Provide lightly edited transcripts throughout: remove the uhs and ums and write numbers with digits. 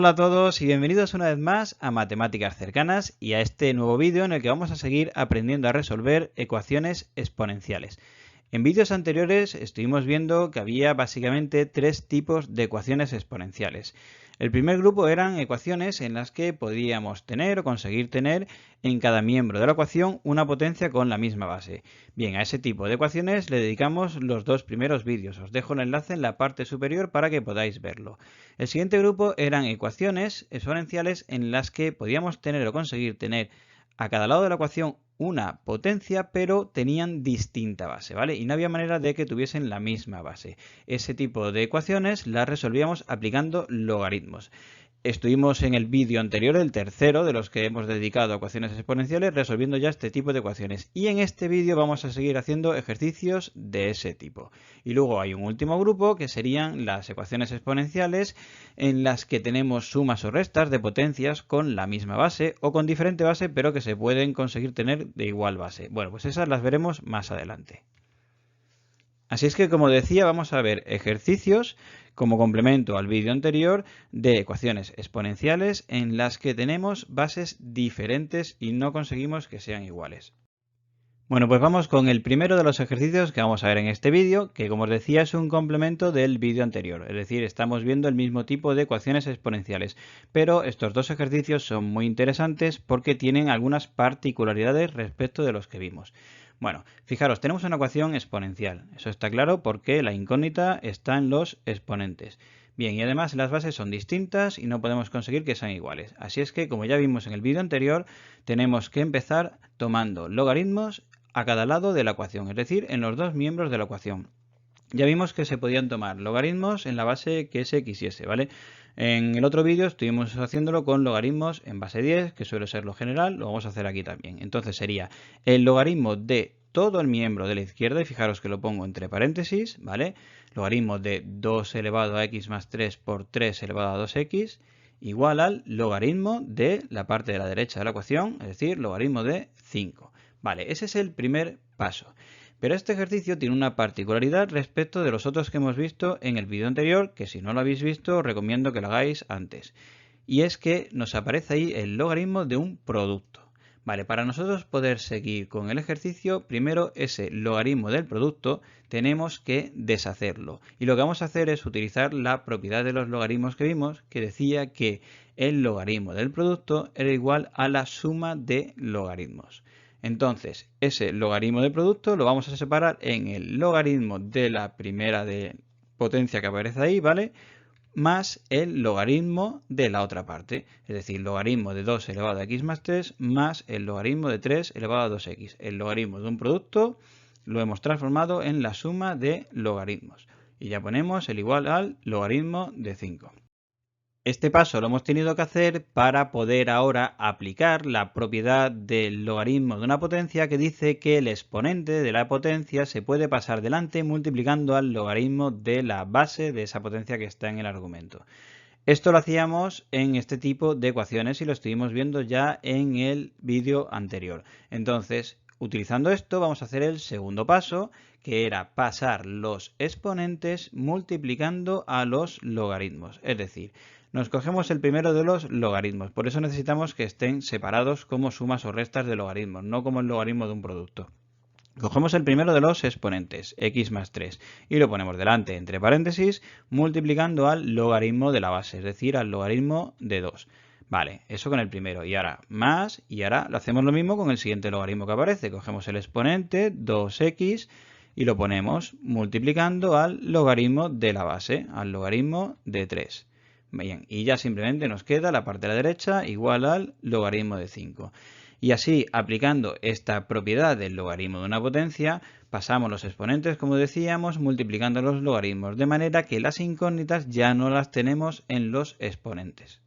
Hola a todos y bienvenidos una vez más a Matemáticas Cercanas y a este nuevo vídeo en el que vamos a seguir aprendiendo a resolver ecuaciones exponenciales. En vídeos anteriores estuvimos viendo que había básicamente tres tipos de ecuaciones exponenciales. El primer grupo eran ecuaciones en las que podíamos tener o conseguir tener en cada miembro de la ecuación una potencia con la misma base. Bien, a ese tipo de ecuaciones le dedicamos los dos primeros vídeos. Os dejo el enlace en la parte superior para que podáis verlo. El siguiente grupo eran ecuaciones exponenciales en las que podíamos tener o conseguir tener a cada lado de la ecuación una potencia, pero tenían distinta base, ¿vale? Y no había manera de que tuviesen la misma base. Ese tipo de ecuaciones las resolvíamos aplicando logaritmos. Estuvimos en el vídeo anterior, el tercero de los que hemos dedicado a ecuaciones exponenciales, resolviendo ya este tipo de ecuaciones. Y en este vídeo vamos a seguir haciendo ejercicios de ese tipo. Y luego hay un último grupo que serían las ecuaciones exponenciales en las que tenemos sumas o restas de potencias con la misma base o con diferente base, pero que se pueden conseguir tener de igual base. Bueno, pues esas las veremos más adelante. Así es que, como decía, vamos a ver ejercicios como complemento al vídeo anterior de ecuaciones exponenciales en las que tenemos bases diferentes y no conseguimos que sean iguales. Bueno, pues vamos con el primero de los ejercicios que vamos a ver en este vídeo, que como os decía es un complemento del vídeo anterior, es decir, estamos viendo el mismo tipo de ecuaciones exponenciales, pero estos dos ejercicios son muy interesantes porque tienen algunas particularidades respecto de los que vimos. Bueno, fijaros, tenemos una ecuación exponencial, eso está claro porque la incógnita está en los exponentes. Bien, y además las bases son distintas y no podemos conseguir que sean iguales. Así es que, como ya vimos en el vídeo anterior, tenemos que empezar tomando logaritmos a cada lado de la ecuación, es decir, en los dos miembros de la ecuación. Ya vimos que se podían tomar logaritmos en la base que se quisiese, ¿vale? En el otro vídeo estuvimos haciéndolo con logaritmos en base 10, que suele ser lo general, lo vamos a hacer aquí también. Entonces sería el logaritmo de todo el miembro de la izquierda, y fijaros que lo pongo entre paréntesis, ¿vale? Logaritmo de 2 elevado a x más 3 por 3 elevado a 2x, igual al logaritmo de la parte de la derecha de la ecuación, es decir, logaritmo de 5. Vale, ese es el primer paso. Pero este ejercicio tiene una particularidad respecto de los otros que hemos visto en el vídeo anterior, que si no lo habéis visto os recomiendo que lo hagáis antes. Y es que nos aparece ahí el logaritmo de un producto. Vale, para nosotros poder seguir con el ejercicio, primero ese logaritmo del producto tenemos que deshacerlo. Y lo que vamos a hacer es utilizar la propiedad de los logaritmos que vimos, que decía que el logaritmo del producto era igual a la suma de logaritmos. Entonces, ese logaritmo del producto lo vamos a separar en el logaritmo de la primera de potencia que aparece ahí, ¿vale? Más el logaritmo de la otra parte, es decir, logaritmo de 2 elevado a x más 3 más el logaritmo de 3 elevado a 2x. El logaritmo de un producto lo hemos transformado en la suma de logaritmos. Y ya ponemos el igual al logaritmo de 5. Este paso lo hemos tenido que hacer para poder ahora aplicar la propiedad del logaritmo de una potencia que dice que el exponente de la potencia se puede pasar delante multiplicando al logaritmo de la base de esa potencia que está en el argumento. Esto lo hacíamos en este tipo de ecuaciones y lo estuvimos viendo ya en el vídeo anterior. Entonces, utilizando esto vamos a hacer el segundo paso, que era pasar los exponentes multiplicando a los logaritmos. Es decir, nos cogemos el primero de los logaritmos, por eso necesitamos que estén separados como sumas o restas de logaritmos, no como el logaritmo de un producto. Cogemos el primero de los exponentes, x más 3, y lo ponemos delante entre paréntesis, multiplicando al logaritmo de la base, es decir, al logaritmo de 2. Vale, eso con el primero. Y ahora más, y ahora lo hacemos lo mismo con el siguiente logaritmo que aparece. Cogemos el exponente, 2x, y lo ponemos multiplicando al logaritmo de la base, al logaritmo de 3. Bien, y ya simplemente nos queda la parte de la derecha igual al logaritmo de 5. Y así, aplicando esta propiedad del logaritmo de una potencia, pasamos los exponentes, como decíamos, multiplicando los logaritmos, de manera que las incógnitas ya no las tenemos en los exponentes.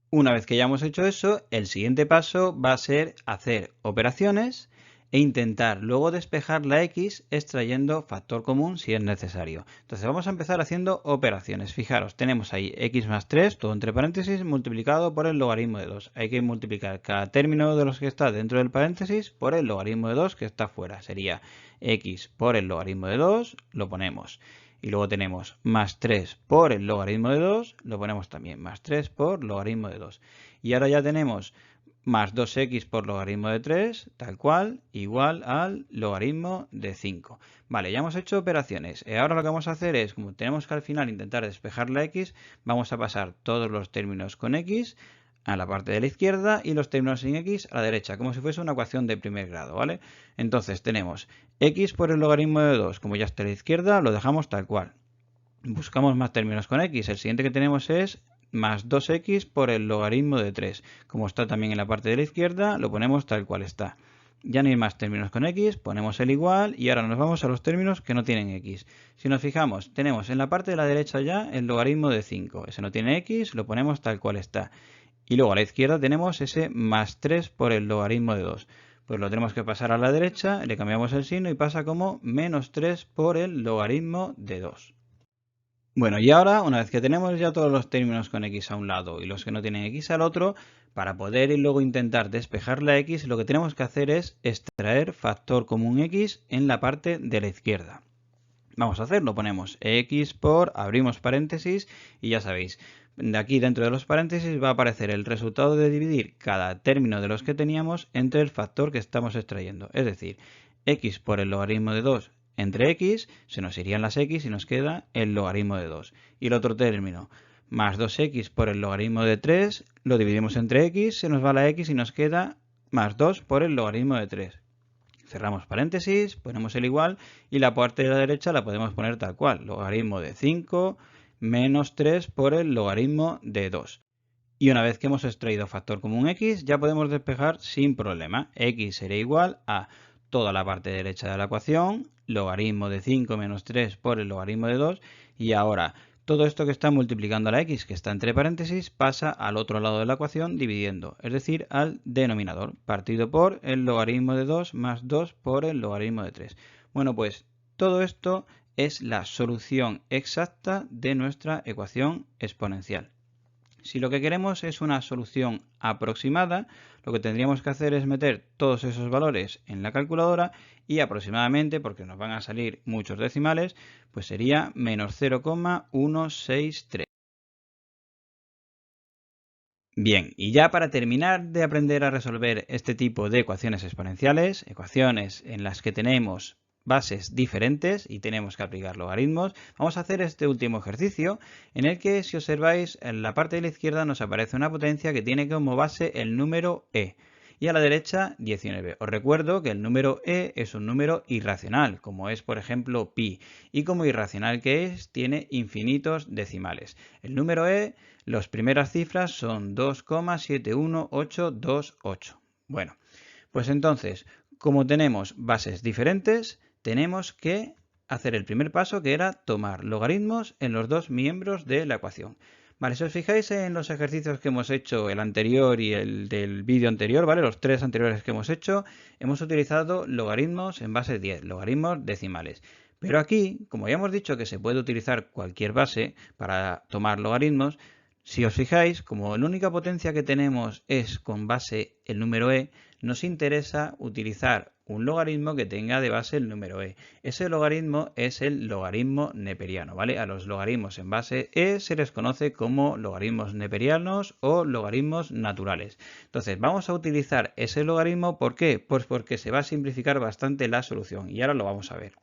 Una vez que ya hemos hecho eso, el siguiente paso va a ser hacer operaciones e intentar luego despejar la x extrayendo factor común si es necesario. Entonces vamos a empezar haciendo operaciones. Fijaros, tenemos ahí x más 3, todo entre paréntesis, multiplicado por el logaritmo de 2. Hay que multiplicar cada término de los que está dentro del paréntesis por el logaritmo de 2 que está fuera. Sería x por el logaritmo de 2, lo ponemos. Y luego tenemos más 3 por el logaritmo de 2, lo ponemos también más 3 por logaritmo de 2. Y ahora ya tenemos más 2x por logaritmo de 3, tal cual, igual al logaritmo de 5. Vale, ya hemos hecho operaciones. Ahora lo que vamos a hacer es, como tenemos que al final intentar despejar la x, vamos a pasar todos los términos con x a la parte de la izquierda y los términos sin x a la derecha, como si fuese una ecuación de primer grado, ¿vale? Entonces tenemos x por el logaritmo de 2, como ya está a la izquierda, lo dejamos tal cual. Buscamos más términos con x. El siguiente que tenemos es más 2x por el logaritmo de 3. Como está también en la parte de la izquierda, lo ponemos tal cual está. Ya no hay más términos con x, ponemos el igual y ahora nos vamos a los términos que no tienen x. Si nos fijamos, tenemos en la parte de la derecha ya el logaritmo de 5. Ese no tiene x, lo ponemos tal cual está. Y luego a la izquierda tenemos ese más 3 por el logaritmo de 2. Pues lo tenemos que pasar a la derecha, le cambiamos el signo y pasa como menos 3 por el logaritmo de 2. Bueno, y ahora, una vez que tenemos ya todos los términos con x a un lado y los que no tienen x al otro, para poder y luego intentar despejar la x, lo que tenemos que hacer es extraer factor común x en la parte de la izquierda. Vamos a hacerlo, ponemos x por, abrimos paréntesis y ya sabéis, de aquí dentro de los paréntesis va a aparecer el resultado de dividir cada término de los que teníamos entre el factor que estamos extrayendo. Es decir, x por el logaritmo de 2 entre x, se nos irían las x y nos queda el logaritmo de 2. Y el otro término, más 2x por el logaritmo de 3, lo dividimos entre x, se nos va la x y nos queda más 2 por el logaritmo de 3. Cerramos paréntesis, ponemos el igual y la parte de la derecha la podemos poner tal cual, logaritmo de 5 menos 3 por el logaritmo de 2. Y una vez que hemos extraído factor común x, ya podemos despejar sin problema. X será igual a toda la parte derecha de la ecuación, logaritmo de 5 menos 3 por el logaritmo de 2, y ahora todo esto que está multiplicando a la x, que está entre paréntesis, pasa al otro lado de la ecuación dividiendo, es decir, al denominador, partido por el logaritmo de 2 más 2 por el logaritmo de 3. Bueno, pues todo esto es la solución exacta de nuestra ecuación exponencial. Si lo que queremos es una solución aproximada, lo que tendríamos que hacer es meter todos esos valores en la calculadora y aproximadamente, porque nos van a salir muchos decimales, pues sería menos 0,163. Bien, y ya para terminar de aprender a resolver este tipo de ecuaciones exponenciales, ecuaciones en las que tenemos bases diferentes y tenemos que aplicar logaritmos, vamos a hacer este último ejercicio en el que, si observáis, en la parte de la izquierda nos aparece una potencia que tiene como base el número e y a la derecha 19. Os recuerdo que el número e es un número irracional, como es por ejemplo pi, y como irracional que es, tiene infinitos decimales. El número e, las primeras cifras son 2,71828. Bueno, pues entonces, como tenemos bases diferentes, tenemos que hacer el primer paso, que era tomar logaritmos en los dos miembros de la ecuación. Vale, si os fijáis en los ejercicios que hemos hecho, el anterior y el del vídeo anterior, ¿vale? Los tres anteriores que hemos hecho, hemos utilizado logaritmos en base 10, logaritmos decimales. Pero aquí, como ya hemos dicho que se puede utilizar cualquier base para tomar logaritmos, si os fijáis, como la única potencia que tenemos es con base el número e, nos interesa utilizar un logaritmo que tenga de base el número e. Ese logaritmo es el logaritmo neperiano, ¿vale? A los logaritmos en base e se les conoce como logaritmos neperianos o logaritmos naturales. Entonces, vamos a utilizar ese logaritmo, ¿por qué? Pues porque se va a simplificar bastante la solución y ahora lo vamos a ver.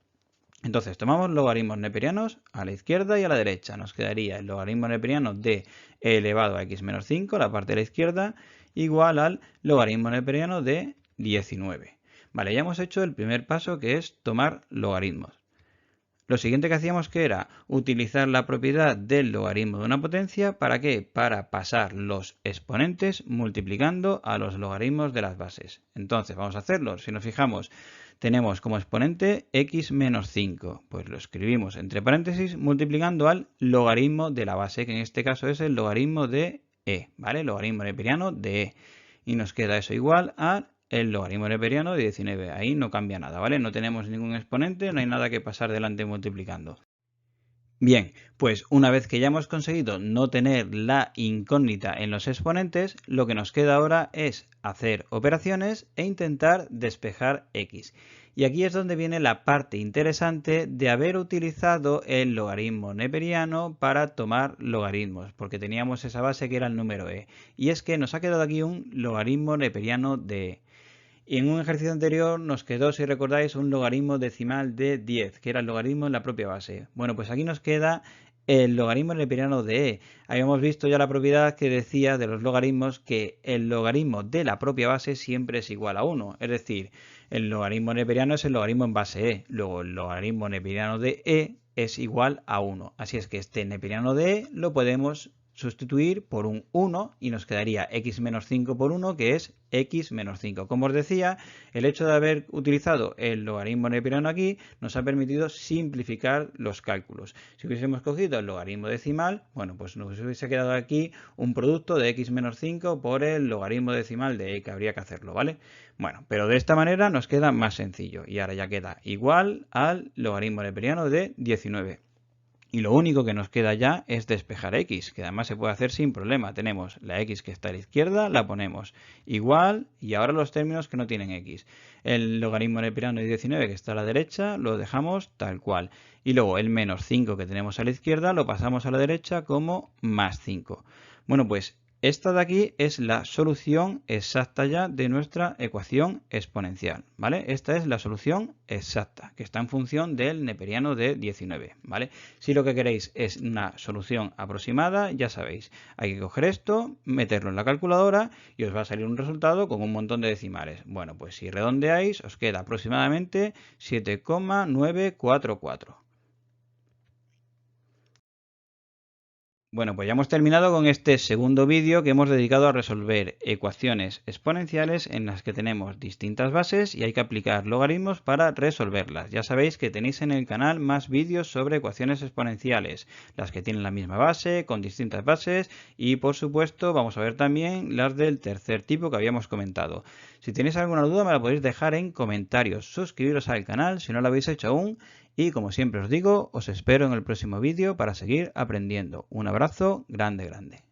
Entonces, tomamos logaritmos neperianos a la izquierda y a la derecha. Nos quedaría el logaritmo neperiano de e elevado a x menos 5, la parte de la izquierda, igual al logaritmo neperiano de 19. Vale, ya hemos hecho el primer paso, que es tomar logaritmos. Lo siguiente que hacíamos, que era utilizar la propiedad del logaritmo de una potencia. ¿Para qué? Para pasar los exponentes multiplicando a los logaritmos de las bases. Entonces, vamos a hacerlo. Si nos fijamos, tenemos como exponente x menos 5. Pues lo escribimos entre paréntesis multiplicando al logaritmo de la base, que en este caso es el logaritmo de e, ¿vale? Logaritmo neperiano de e. Y nos queda eso igual a el logaritmo neperiano de 19. Ahí no cambia nada, ¿vale? No tenemos ningún exponente, no hay nada que pasar delante multiplicando. Bien, pues una vez que ya hemos conseguido no tener la incógnita en los exponentes, lo que nos queda ahora es hacer operaciones e intentar despejar x. Y aquí es donde viene la parte interesante de haber utilizado el logaritmo neperiano para tomar logaritmos, porque teníamos esa base que era el número e. Y es que nos ha quedado aquí un logaritmo neperiano de e. Y en un ejercicio anterior nos quedó, si recordáis, un logaritmo decimal de 10, que era el logaritmo en la propia base. Bueno, pues aquí nos queda el logaritmo neperiano de e. Habíamos visto ya la propiedad que decía de los logaritmos que el logaritmo de la propia base siempre es igual a 1. Es decir, el logaritmo neperiano es el logaritmo en base e. Luego el logaritmo neperiano de e es igual a 1. Así es que este neperiano de e lo podemos sustituir por un 1 y nos quedaría x menos 5 por 1, que es x menos 5. Como os decía, el hecho de haber utilizado el logaritmo neperiano aquí nos ha permitido simplificar los cálculos. Si hubiésemos cogido el logaritmo decimal, bueno, pues nos hubiese quedado aquí un producto de x menos 5 por el logaritmo decimal de e, que habría que hacerlo, ¿vale? Bueno, pero de esta manera nos queda más sencillo y ahora ya queda igual al logaritmo neperiano de 19. Y lo único que nos queda ya es despejar x, que además se puede hacer sin problema. Tenemos la x que está a la izquierda, la ponemos igual y ahora los términos que no tienen x. El logaritmo neperiano de 19 que está a la derecha lo dejamos tal cual. Y luego el menos 5 que tenemos a la izquierda lo pasamos a la derecha como más 5. Bueno, pues esta de aquí es la solución exacta ya de nuestra ecuación exponencial, ¿vale? Esta es la solución exacta, que está en función del neperiano de 19, ¿vale? Si lo que queréis es una solución aproximada, ya sabéis, hay que coger esto, meterlo en la calculadora y os va a salir un resultado con un montón de decimales. Bueno, pues si redondeáis, os queda aproximadamente 7,944. Bueno, pues ya hemos terminado con este segundo vídeo que hemos dedicado a resolver ecuaciones exponenciales en las que tenemos distintas bases y hay que aplicar logaritmos para resolverlas. Ya sabéis que tenéis en el canal más vídeos sobre ecuaciones exponenciales, las que tienen la misma base, con distintas bases y por supuesto vamos a ver también las del tercer tipo que habíamos comentado. Si tenéis alguna duda me la podéis dejar en comentarios, suscribiros al canal si no lo habéis hecho aún. Y como siempre os digo, os espero en el próximo vídeo para seguir aprendiendo. Un abrazo grande, grande.